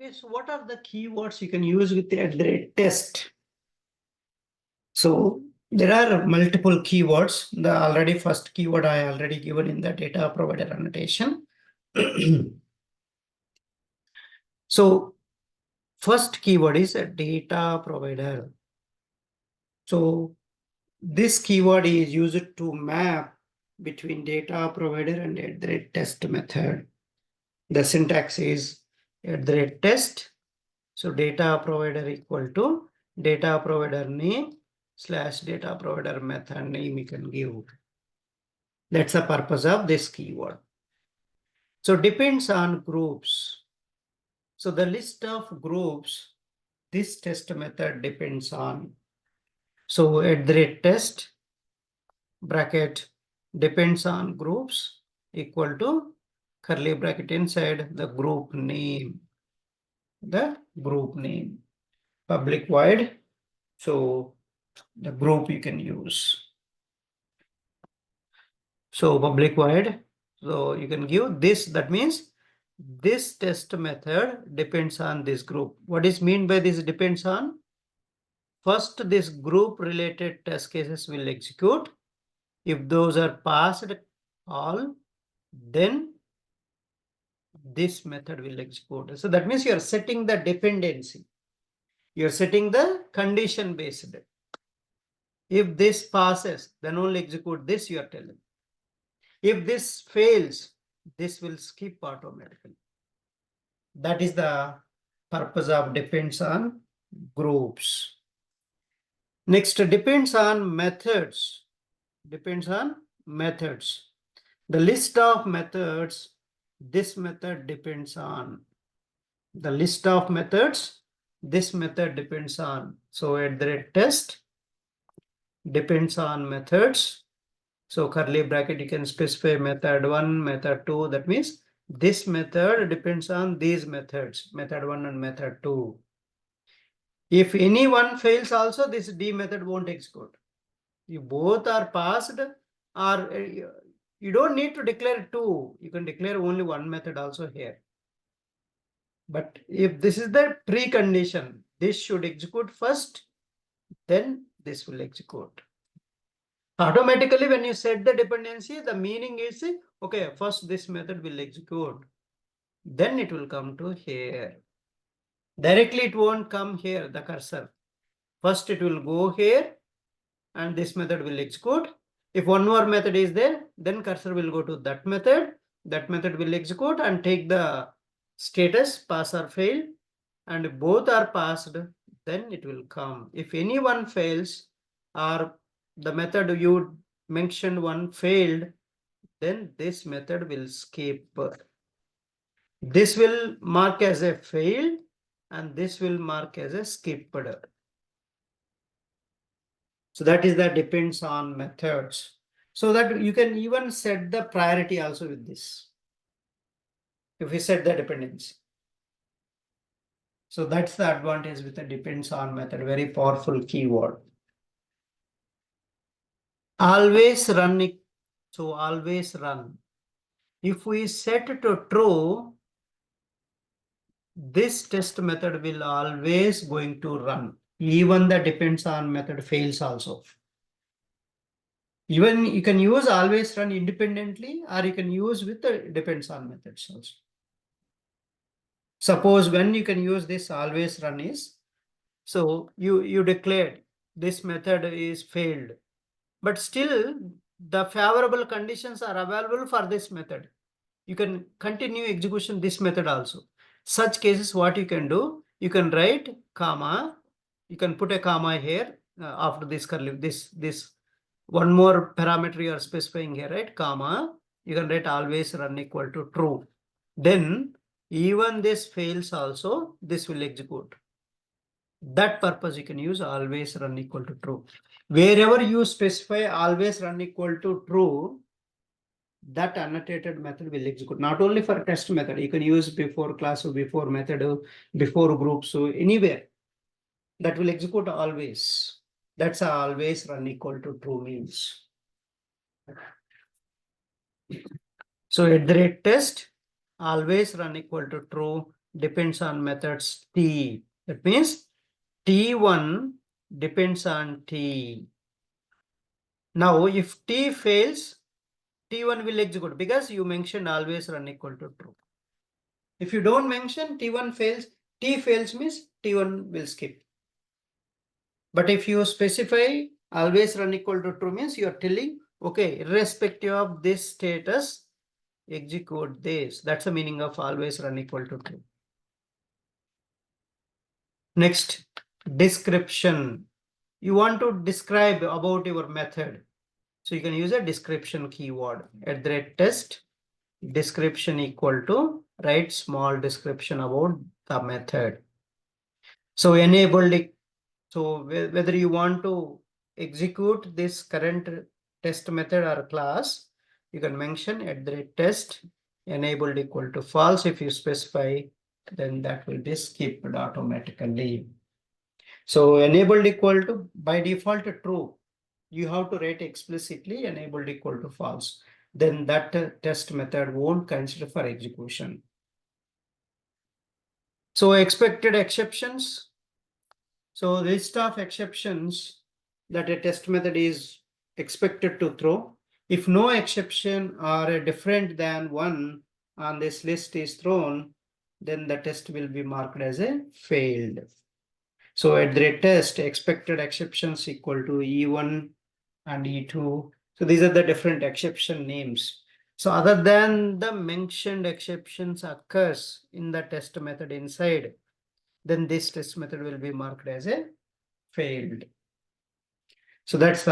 Okay, so what are the keywords you can use with the test? So there are multiple keywords. The already first keyword I already given in the data provider annotation. So first keyword is a data provider. So this keyword is used to map between data provider and test method. The syntax is test. So data provider equal to data provider name / data provider method name you can give. That's the purpose of this keyword. So depends on groups. So the list of groups, this test method depends on. So test bracket depends on groups equal to curly bracket inside the group name. The group name. Public void. So the group you can use. So public void. So you can give this. That means this test method depends on this group. What is mean by this depends on? First, this group related test cases will execute. If those are passed all, then this method will execute. So that means you are setting the dependency. You are setting the condition based. If this passes, then only execute this, you are telling. If this fails, this will skip automatically. That is the purpose of depends on groups. Next, depends on methods. Depends on methods. The list of methods, this method depends on. The list of methods, this method depends on. So test depends on methods. So curly bracket, you can specify method 1, method 2. That means this method depends on these methods, method 1 and method 2. If any one fails also, this D method won't execute. If both are passed, or you don't need to declare 2. You can declare only one method also here. But if this is the precondition, this should execute first, then this will execute. Automatically, when you set the dependency, the meaning is, okay, first this method will execute. Then it will come to here. Directly, it won't come here, the cursor. First, it will go here, and this method will execute. If one more method is there, then cursor will go to that method. That method will execute and take the status, pass or fail. And if both are passed, then it will come. If any one fails, or the method you mentioned one failed, then this method will skip. This will mark as a failed, and this will mark as a skipped. So that is that depends on methods. So that you can even set the priority also with this. If we set the dependency. So that's the advantage with the depends on method, very powerful keyword. Always run it. So always run. If we set to true, this test method will always going to run. Even the depends on method fails also. Even you can use always run independently, or you can use with the depends on methods also. Suppose when you can use this always run is, so you declared this method is failed, but still the favorable conditions are available for this method. You can continue execution this method also. Such cases, what you can do, you can write comma, you can put a comma here after this curly, this one more parameter you are specifying here, right? Comma, you can write always run equal to true. Then even this fails also, this will execute. That purpose you can use always run equal to true. Wherever you specify always run equal to true, that annotated method will execute. Not only for test method, you can use before class or before method or before group. So anywhere that will execute always. That's always run equal to true means. So test always run equal to true. depends on methods T. That means T1 depends on T. Now, if T fails, T1 will execute because you mentioned always run equal to true. If you don't mention T1 fails, T fails means T1 will skip. But if you specify always run equal to true means you are telling, okay, irrespective of this status, execute this. That's the meaning of always run equal to true. Next, description. You want to describe about your method. So you can use a description keyword at the rate test description equal to write small description about the method. So enabled it. So whether you want to execute this current test method or class, you can mention at the rate test enabled equal to false. If you specify, then that will be skipped automatically. So enabled equal to by default true. You have to write explicitly enabled equal to false. Then that test method won't consider for execution. So expected exceptions. So list of exceptions that a test method is expected to throw. If no exception or a different than one on this list is thrown, then the test will be marked as a failed. So at the test, expected exceptions equal to E1 and E2. So these are the different exception names. So other than the mentioned exceptions occurs in the test method inside, then this test method will be marked as a failed. So that's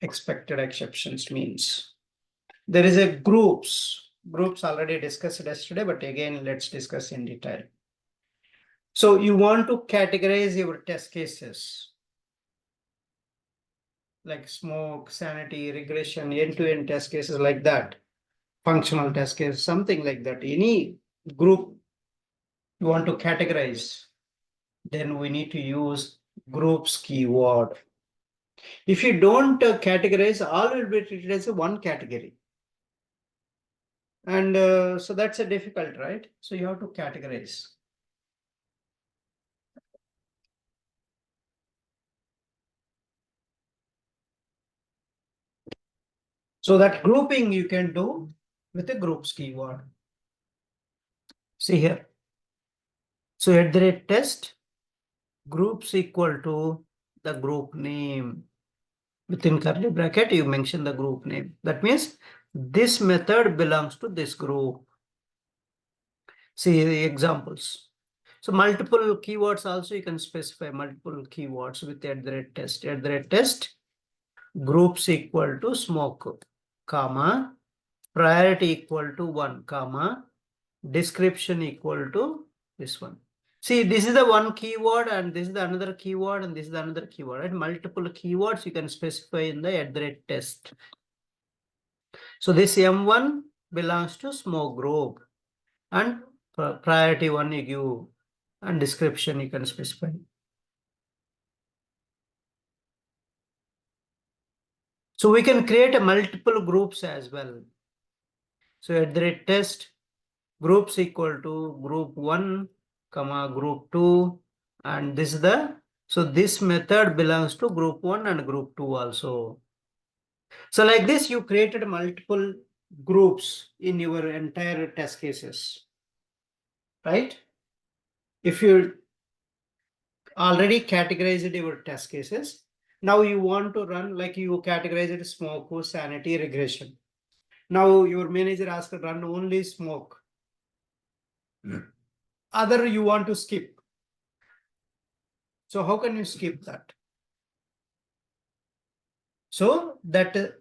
expected exceptions means. There is a groups. Groups already discussed yesterday, but again, let's discuss in detail. So you want to categorize your test cases like smoke, sanity, regression, end-to-end test cases like that, functional test case, something like that. Any group you want to categorize, then we need to use groups keyword. If you don't categorize, all will be treated as a one category. And so that's a difficult, right? So you have to categorize. So that grouping you can do with a groups keyword. See here. So at the rate test, groups equal to the group name. Within curly bracket, you mention the group name. That means this method belongs to this group. See the examples. So multiple keywords also you can specify multiple keywords with at the rate test. At the rate test, groups equal to smoke, comma, priority equal to 1, comma, description equal to this one. See, this is the one keyword and this is the another keyword and this is the another keyword. Right? Multiple keywords you can specify in the at the rate test. So this M1 belongs to smoke group and priority 1 you give and description you can specify. So we can create a multiple groups as well. So at the rate test groups equal to group 1, comma group 2 and this is the so this method belongs to group 1 and group 2 also. So like this you created multiple groups in your entire test cases, right? If you already categorized your test cases, now you want to run like you categorized smoke, sanity, regression. Now your manager asked to run only smoke. Other you want to skip. So how can you skip that? So that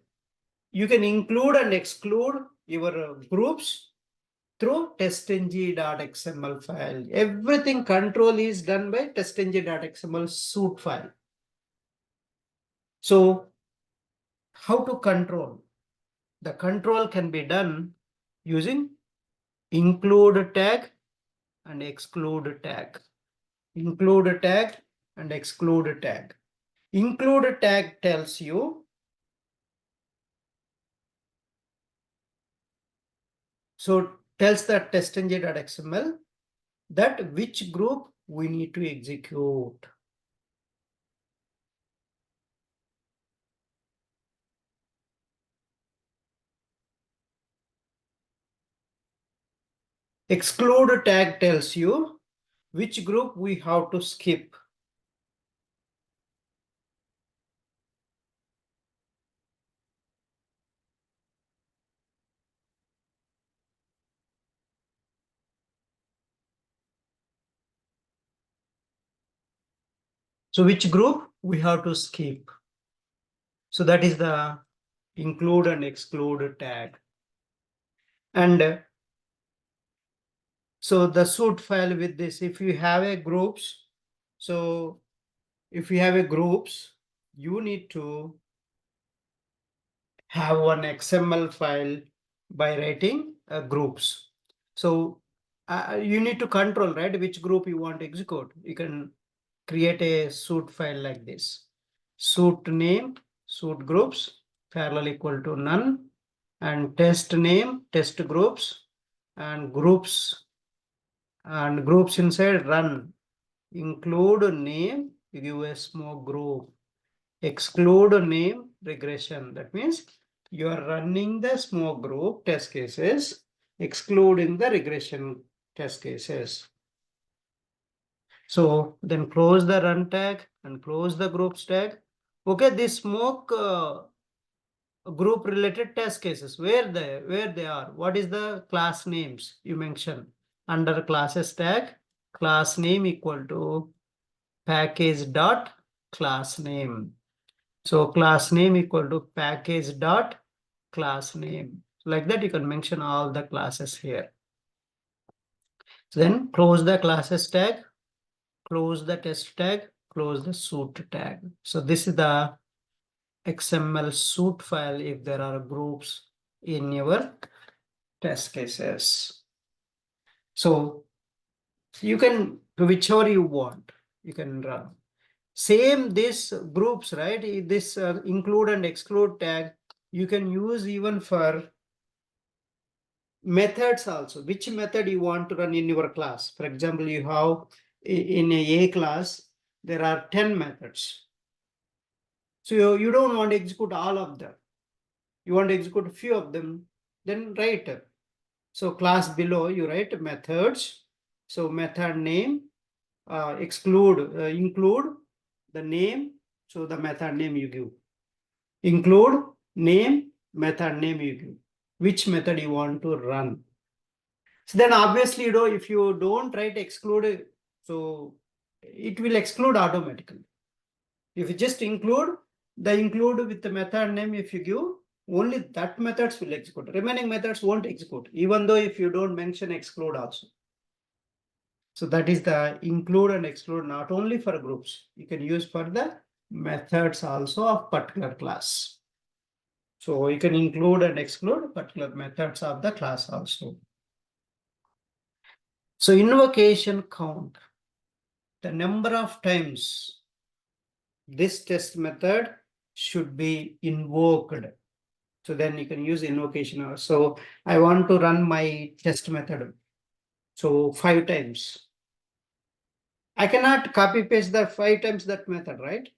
you can include and exclude your groups through testng.xml file. Everything control is done by testng.xml suite file. So how to control? The control can be done using include tag and exclude tag. Include tag and exclude tag. Include tag tells you so tells that testng.xml that which group we need to execute. Exclude tag tells you which group we have to skip. So which group we have to skip. So that is the include and exclude tag. And so the suit file with this, if you have a groups, so if you have a groups, you need to have one XML file by writing groups. So you need to control, right, which group you want to execute. You can create a suit file like this. Suit name, suit groups, parallel equal to none, and test name, test groups, and groups inside run. Include name, you give a small group. Exclude name regression. That means you are running the smoke group test cases, excluding the regression test cases. So then close the run tag and close the groups tag. Okay, this smoke group related test cases, where they are, what is the class names you mentioned under classes tag, class name equal to package dot class name. So class name equal to package dot class name. Like that, you can mention all the classes here. Then close the classes tag, close the test tag, close the suit tag. So this is the XML suit file if there are groups in your test cases. So you can, whichever you want, you can run. Same this groups, right? This include and exclude tag, you can use even for methods also. Which method you want to run in your class? For example, you have in a class, there are 10 methods. So you don't want to execute all of them. You want to execute a few of them, then write. So class below, you write methods. So method name, include the name. So the method name you give. Include name, method name you give. Which method you want to run. So then obviously, if you don't write exclude, so it will exclude automatically. If you just include with the method name, if you give, only that methods will execute. Remaining methods won't execute, even though if you don't mention exclude also. So that is the include and exclude, not only for groups. You can use for the methods also of particular class. So you can include and exclude particular methods of the class also. So invocation count, the number of times this test method should be invoked. So then you can use invocation. So I want to run my test method. So 5 times. I cannot copy paste that 5 times that method, right?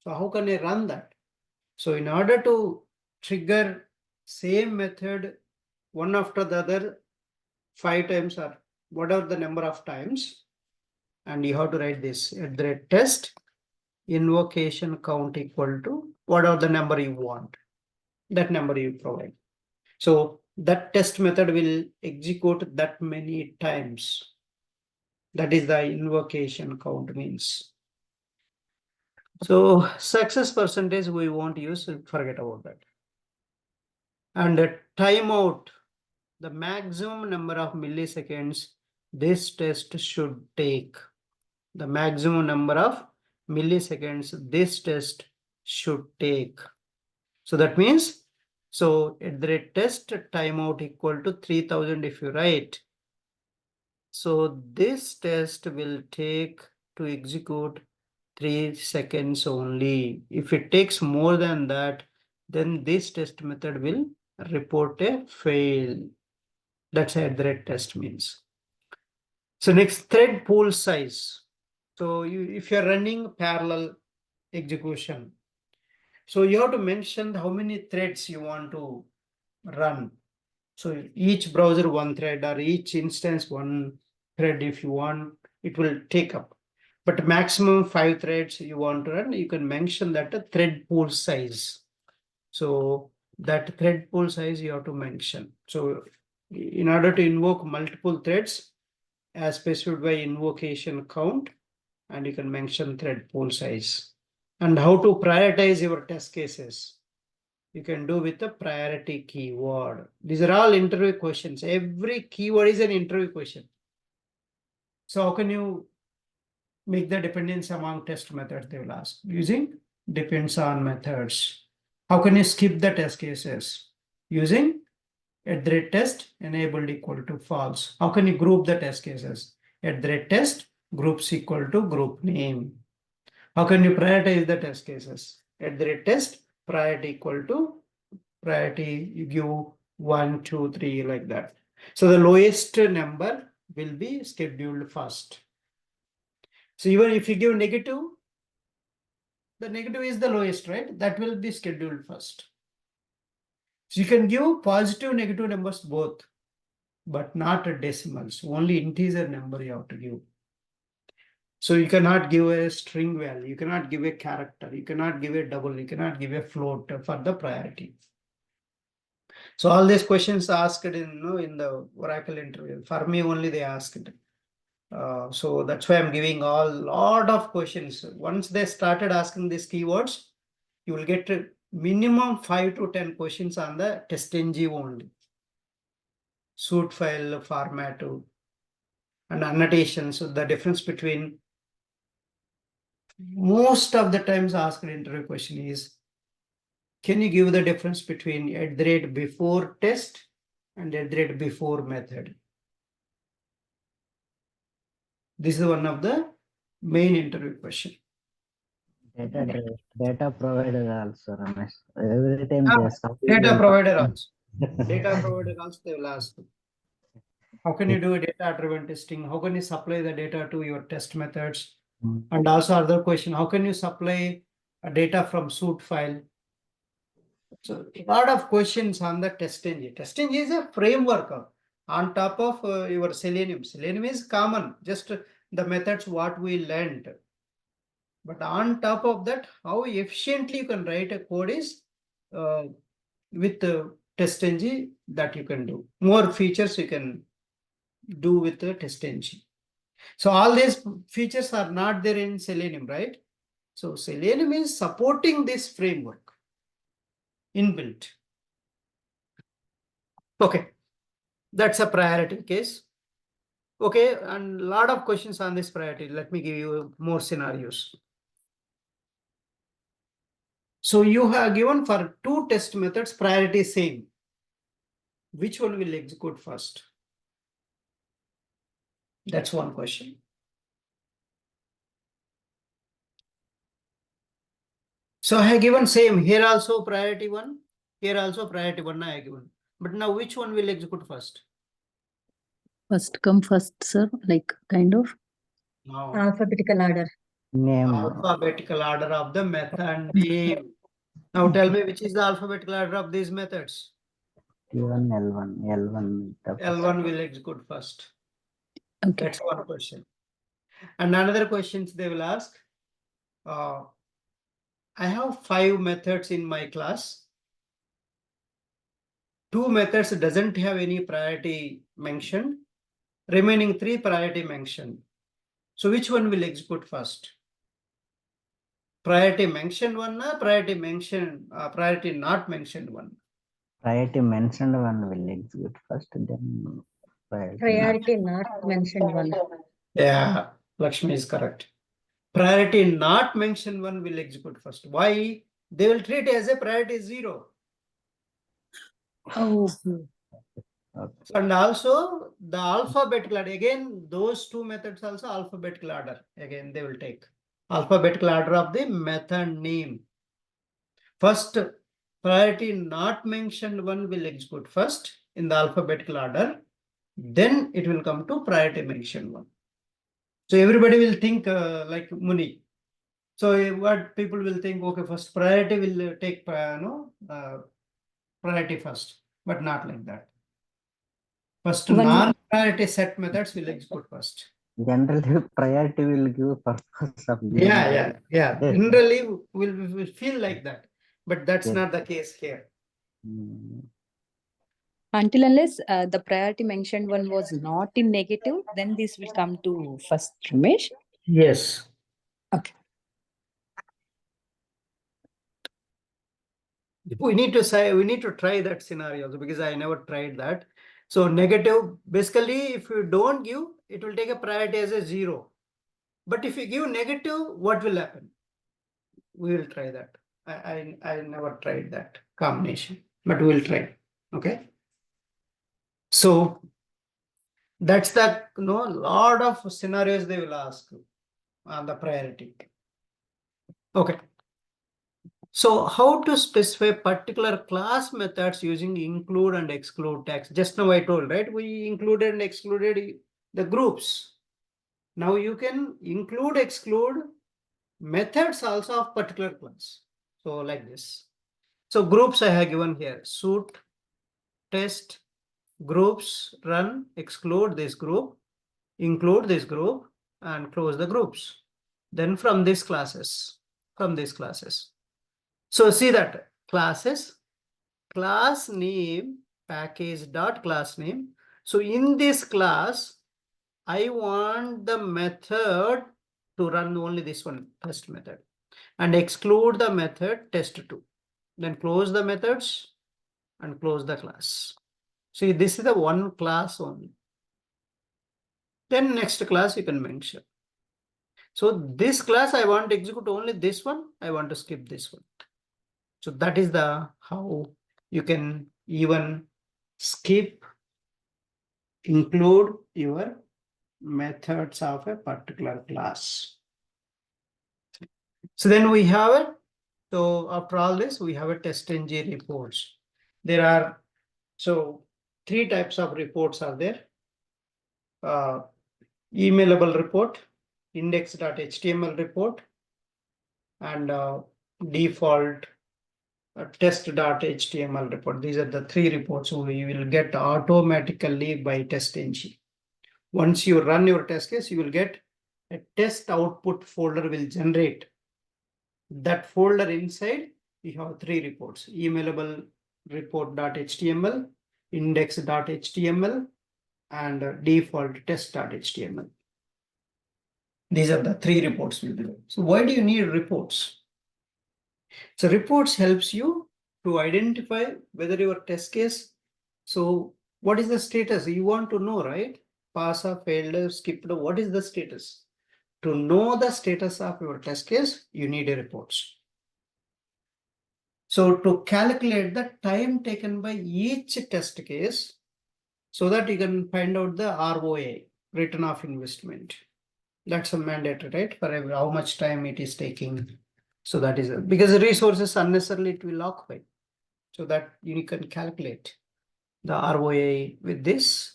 So how can I run that? So in order to trigger same method one after the other 5 times or whatever the number of times, and you have to write this at the rate test invocation count equal to whatever the number you want, that number you provide. So that test method will execute that many times. That is the invocation count means. So success percentage we won't use, forget about that. And timeout, the maximum number of milliseconds this test should take. The maximum number of milliseconds this test should take. So that means, so at the rate test timeout equal to 3000 if you write. So this test will take to execute 3 seconds only. If it takes more than that, then this test method will report a fail. That's at the rate test means. So next, thread pool size. So if you're running parallel execution, so you have to mention how many threads you want to run. So each browser one thread or each instance one thread if you want, it will take up. But maximum 5 threads you want to run, you can mention that a thread pool size. So that thread pool size you have to mention. So in order to invoke multiple threads as specified by invocation count, and you can mention thread pool size. And how to prioritize your test cases. You can do with the priority keyword. These are all interview questions. Every keyword is an interview question. So how can you make the dependence among test methods, they will ask. Using depends on methods. How can you skip the test cases? Using @test enabled equal to false. How can you group the test cases? @test groups equal to group name. How can you prioritize the test cases? @test priority equal to priority, you give 1, 2, 3 like that. So the lowest number will be scheduled first. So even if you give negative, the negative is the lowest, right? That will be scheduled first. So you can give positive, negative numbers both, but not decimals. Only integer number you have to give. So you cannot give a string value. You cannot give a character. You cannot give a double. You cannot give a float for the priority. So all these questions asked in the Oracle interview. For me only they asked. So that's why I'm giving a lot of questions. Once they started asking these keywords, you will get minimum 5 to 10 questions on the TestNG only. Suite file format and annotations. So the difference between most of the times asked interview question is, can you give the difference between before test and before method? This is one of the main interview question. Data provider also, Ramesh. Every time they stop. Data provider also. Data provider also they will ask. How can you do a data-driven testing? How can you supply the data to your test methods? And also other question, how can you supply a data from suite file? So a lot of questions on the TestNG. TestNG is a framework on top of your Selenium. Selenium is common, just the methods what we learned. But on top of that, how efficiently you can write a code is with TestNG that you can do. More features you can do with the TestNG. So all these features are not there in Selenium, right? So Selenium is supporting this framework inbuilt. Okay, that's a priority case. Okay, and a lot of questions on this priority. Let me give you more scenarios. So you have given for 2 test methods priority same. Which one will execute first? That's one question. So I have given same here also priority 1, here also priority 1 I have given. But now which one will execute first? First come first, sir, like kind of Now alphabetical order. Name. Alphabetical order of the method name. Now tell me which is the alphabetical order of these methods? Q1, L1, L1. L1 will execute first. Okay. That's one question. And another questions they will ask. I have 5 methods in my class. 2 methods doesn't have any priority mentioned. Remaining 3 priority mentioned. So which one will execute first? Priority mentioned one, priority not mentioned one. Priority mentioned one will execute first, then Priority not mentioned one. Yeah, Lakshmi is correct. Priority not mentioned one will execute first. Why? They will treat it as a priority 0. Oh. Okay. And also the alphabetical order. Again, those 2 methods also alphabetical order. Again, they will take alphabetical order of the method name. First, priority not mentioned one will execute first in the alphabetical order. Then it will come to priority mentioned one. So everybody will think like Muni. So what people will think, okay, first priority will take priority first, but not like that. First One non-priority set methods will execute first. Generally, priority will give purpose of giving. Yeah. Yes. Generally, will feel like that, but that's Yes. not the case here. until unless the priority mentioned one was not in negative, then this will come to first, Ramesh. Yes. Okay. We need to try that scenario also, because I never tried that. So negative, basically, if you don't give, it will take a priority as a 0. But if you give negative, what will happen? We will try that. I never tried that combination, but we'll try. Okay. So that's the lot of scenarios they will ask on the priority. Okay. So how to specify particular class methods using include and exclude tags? Just now I told, right? We included and excluded the groups. Now you can include, exclude methods also of particular class. So like this. So groups I have given here: suit, test, groups, run, exclude this group, include this group, and close the groups. Then from these classes. So see that classes, class name, package dot class name. So in this class, I want the method to run only this one, test method, and exclude the method test2. Then close the methods and close the class. See, this is the one class only. Then next class you can mention. So this class I want to execute only this one. I want to skip this one. So that is the how you can even skip, include your methods of a particular class. So then we have it. So after all this, we have a TestNG reports. There are three types of reports are there. Emailable report, index.html report, and default test.html report. These are the three reports we will get automatically by TestNG. Once you run your test case, you will get a test output folder will generate. That folder inside, you have three reports: emailable report.html, index.html, and default test.html. These are the three reports we'll do. So why do you need reports? So reports helps you to identify whether your test case, so what is the status? You want to know, right? Pass or failed, skipped, what is the status? To know the status of your test case, you need a reports. So to calculate the time taken by each test case, so that you can find out the ROI, return of investment. That's a mandatory, right? For how much time it is taking. So that is because the resources unnecessarily it will occupy. So that you can calculate the ROI with this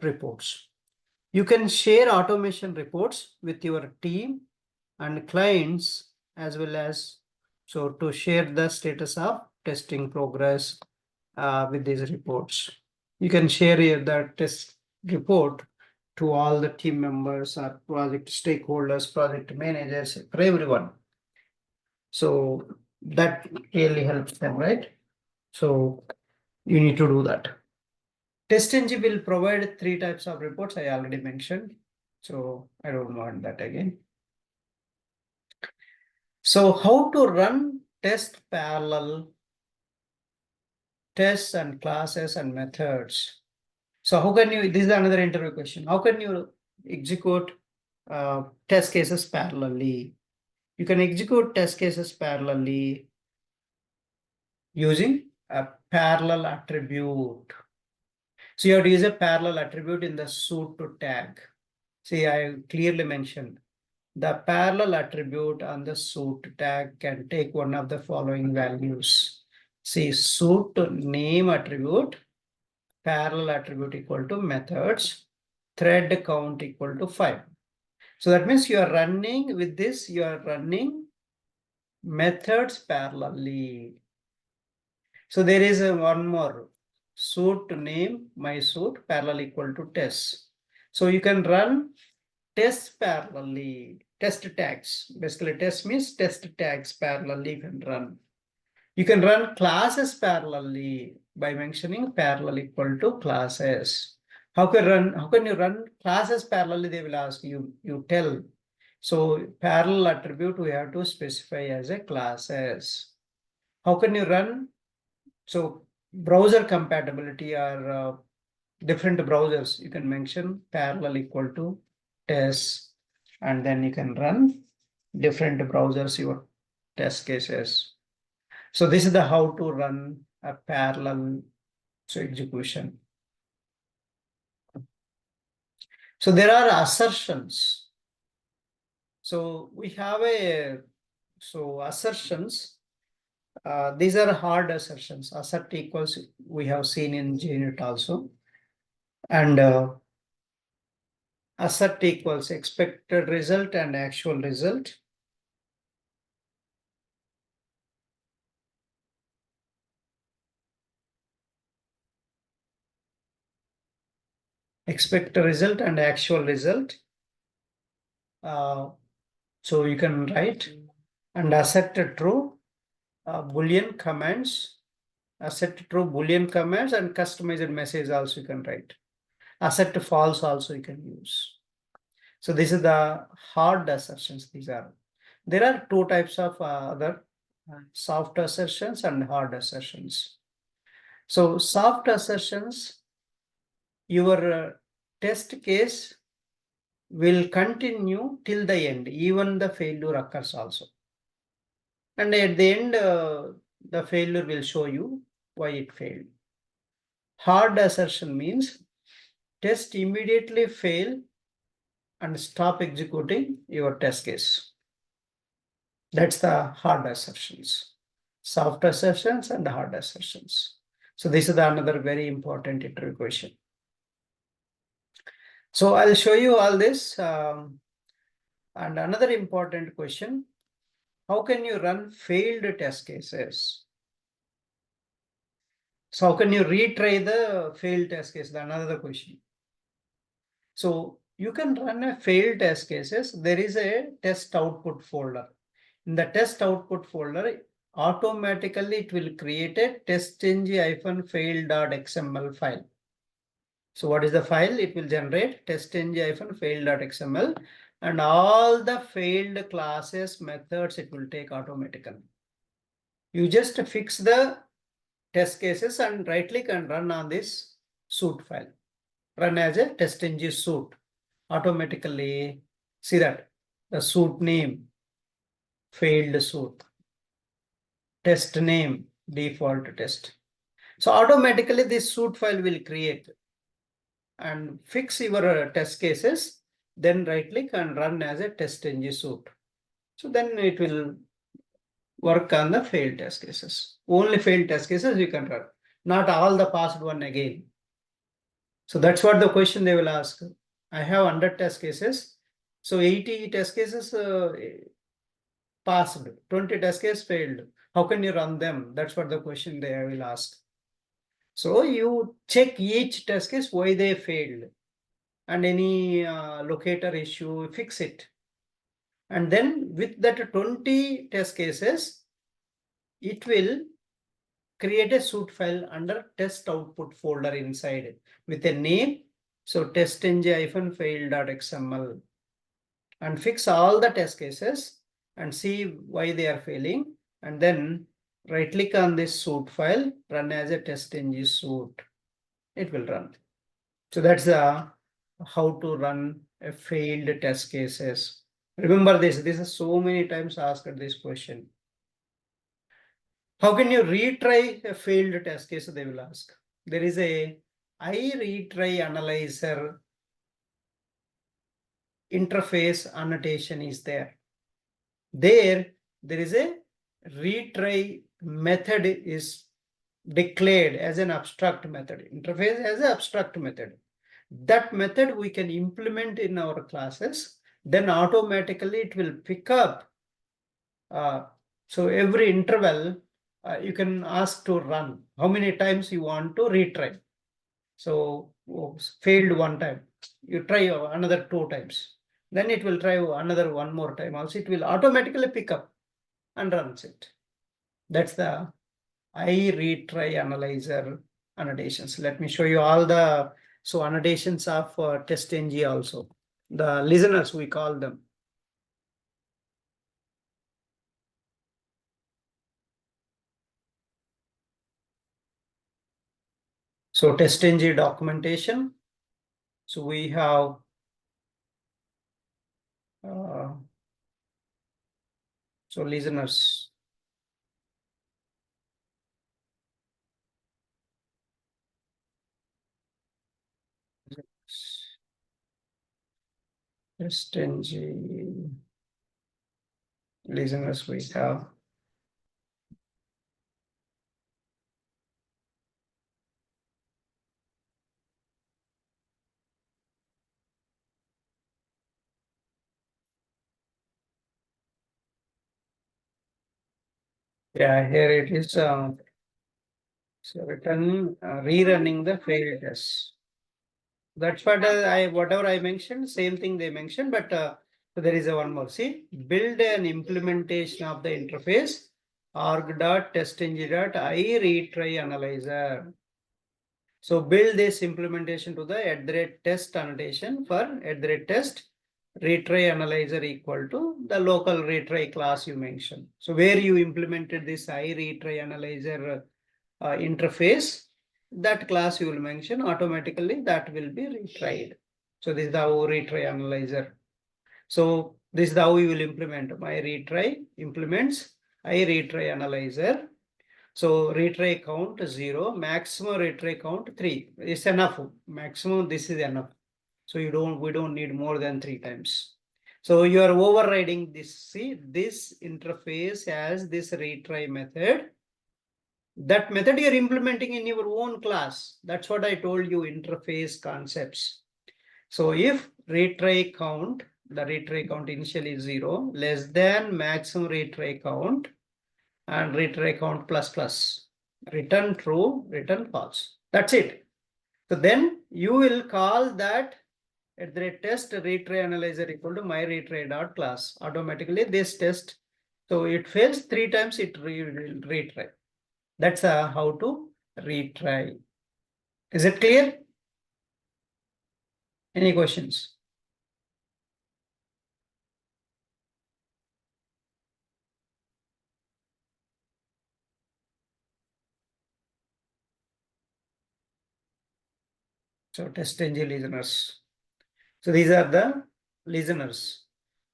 reports. You can share automation reports with your team and clients as well as so to share the status of testing progress with these reports. You can share the test report to all the team members or project stakeholders, project managers, for everyone. So that really helps them, right? So you need to do that. TestNG will provide three types of reports I already mentioned. So I don't want that again. So how to run test parallel tests and classes and methods? So how can you, this is another interview question. How can you execute test cases parallelly? You can execute test cases parallelly using a parallel attribute. So you have to use a parallel attribute in the suit to tag. See, I clearly mentioned the parallel attribute on the suit tag can take one of the following values. See, suit name attribute, parallel attribute equal to methods, thread count equal to 5. So that means you are running with this, you are running methods parallelly. So there is one more suit name, my suit parallel equal to test. So you can run tests parallelly, test tags. Basically, test means test tags parallelly you can run. You can run classes parallelly by mentioning parallel equal to classes. How can you run classes parallelly? They will ask you, you tell. So parallel attribute we have to specify as a classes. How can you run? So browser compatibility or different browsers, you can mention parallel equal to test, and then you can run different browsers your test cases. So this is the how to run a parallel execution. So there are assertions. So we have assertions. These are hard assertions. Assert equals we have seen in JUnit also. And assert equals expected result and actual result. Expected result and actual result. So you can write and assert true Boolean commands, assert true Boolean commands, and customized message also you can write. Assert false also you can use. So this is the hard assertions. These are. There are two types of other soft assertions and hard assertions. So soft assertions, your test case will continue till the end, even the failure occurs also. And at the end, the failure will show you why it failed. Hard assertion means test immediately fail and stop executing your test case. That's the hard assertions. Soft assertions and hard assertions. So this is another very important interview question. So I'll show you all this. And another important question, how can you run failed test cases? So how can you retry the failed test case? That's another question. So you can run a failed test cases. There is a test output folder. In the test output folder, automatically it will create a testng-fail.xml file. So what is the file? It will generate testng-fail.xml, and all the failed classes methods it will take automatically. You just fix the test cases and right click and run on this suit file. Run as a testng suit. Automatically see that the suit name failed suit, test name default test. So automatically this suit file will create and fix your test cases, then right click and run as a testng suit. So then it will work on the failed test cases. Only failed test cases you can run, not all the passed one again. So that's what the question they will ask. I have 100 test cases. So 80 test cases passed, 20 test cases failed. How can you run them? That's what the question they will ask. So you check each test case why they failed, and any locator issue, fix it. And then with that 20 test cases, it will create a suit file under test output folder inside with a name. So testng-fail.xml, and fix all the test cases and see why they are failing. And then right click on this suit file, run as a testng suit. It will run. So that's the how to run a failed test cases. Remember this is so many times asked this question. How can you retry a failed test case? They will ask. There is a iRetry analyzer interface annotation is there. There is a retry method is declared as an abstract method. Interface as an abstract method. That method we can implement in our classes. then automatically it will pick up. So every interval, you can ask to run. How many times you want to retry? So failed one time, you try another 2 times. Then it will try another 1 more time. Also, it will automatically pick up and runs it. That's the I retry analyzer annotations. Let me show you all the annotations of TestNG also. The listeners, we call them. So TestNG documentation. So we have so listeners. TestNG listeners we have. Yeah, here it is. So written rerunning the failed test. That's what whatever I mentioned, same thing they mentioned, but there is a one more. See, build an implementation of the interface org.testng.I retry analyzer. So build this implementation to the @test annotation for @test retry analyzer equal to the local retry class you mentioned. So where you implemented this I retry analyzer interface, that class you will mention automatically that will be retried. So this is the retry analyzer. So this is how we will implement my retry implements I retry analyzer. So retry count 0, maximum retry count 3. It's enough. Maximum this is enough. So we don't need more than 3 times. So you are overriding this. See, this interface has this retry method. That method you're implementing in your own class. That's what I told you, interface concepts. So if retry count, the retry count initially is 0, less than maximum retry count, and retry count plus plus, return true, return false. That's it. So then you will call that @test retry analyzer equal to my retry dot class. Automatically this test, so it fails 3 times, it will retry. That's how to retry. Is it clear? Any questions? So TestNG listeners. So these are the listeners.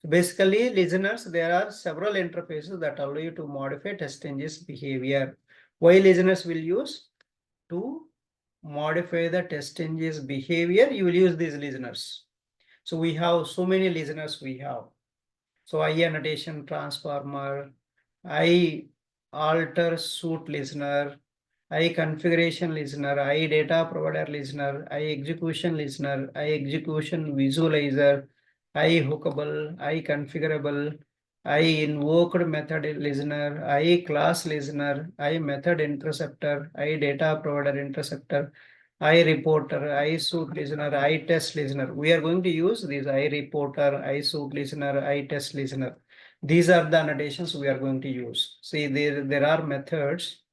So basically, listeners, there are several interfaces that allow you to modify TestNG's behavior. Why listeners will use? To modify the TestNG's behavior, you will use these listeners. So we have so many listeners we have. So I annotation transformer, I alter suit listener, I configuration listener, I data provider listener, I execution listener, I execution visualizer, I hookable, I configurable, I invoked method listener, I class listener, I method interceptor, I data provider interceptor, I reporter, I suit listener, I test listener. We are going to use these I reporter, I suit listener, I test listener. These are the annotations we are going to use. See, there are methods,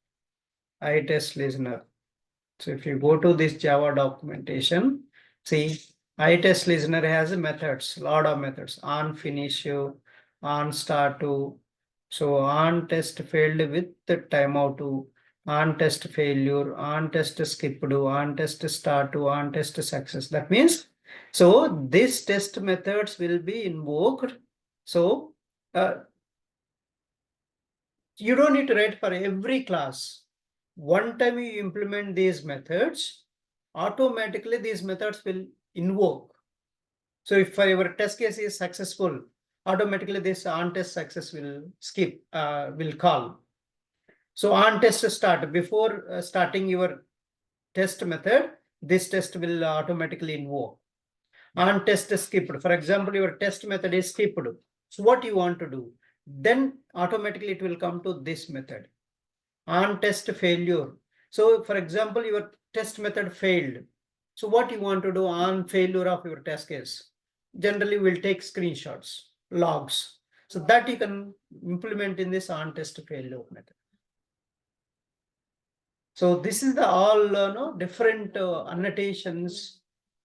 I test listener. So if you go to this Java documentation, see, I test listener has methods, lot of methods, on finish, on start to, so on test failed with the timeout to, on test failure, on test skip to, on test start to, on test success. That means, so this test methods will be invoked. So you don't need to write for every class. One time you implement these methods, automatically these methods will invoke. So if for your test case is successful, automatically this on test success will skip, will call. So on test start, before starting your test method, this test will automatically invoke. On test skipped. For example, your test method is skipped. So what you want to do? Then automatically it will come to this method. On test failure. So for example, your test method failed. So what you want to do on failure of your test case? Generally, we'll take screenshots, logs. So that you can implement in this on test failure method. So this is the all no, different annotations.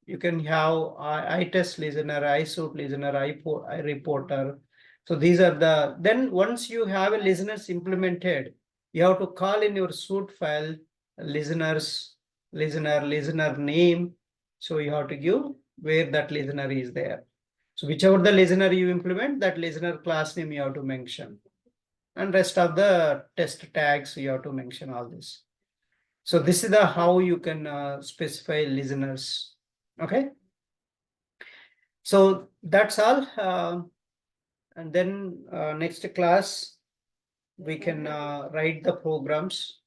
You can have I test listener, I suit listener, I reporter. So these are the, then once you have a listeners implemented, you have to call in your suite file listeners, listener name. So you have to give where that listener is there. So whichever the listener you implement, that listener class name you have to mention. And rest of the test tags you have to mention all this. So this is the how you can specify listeners. Okay. So that's all. And then next class, we can write the programs.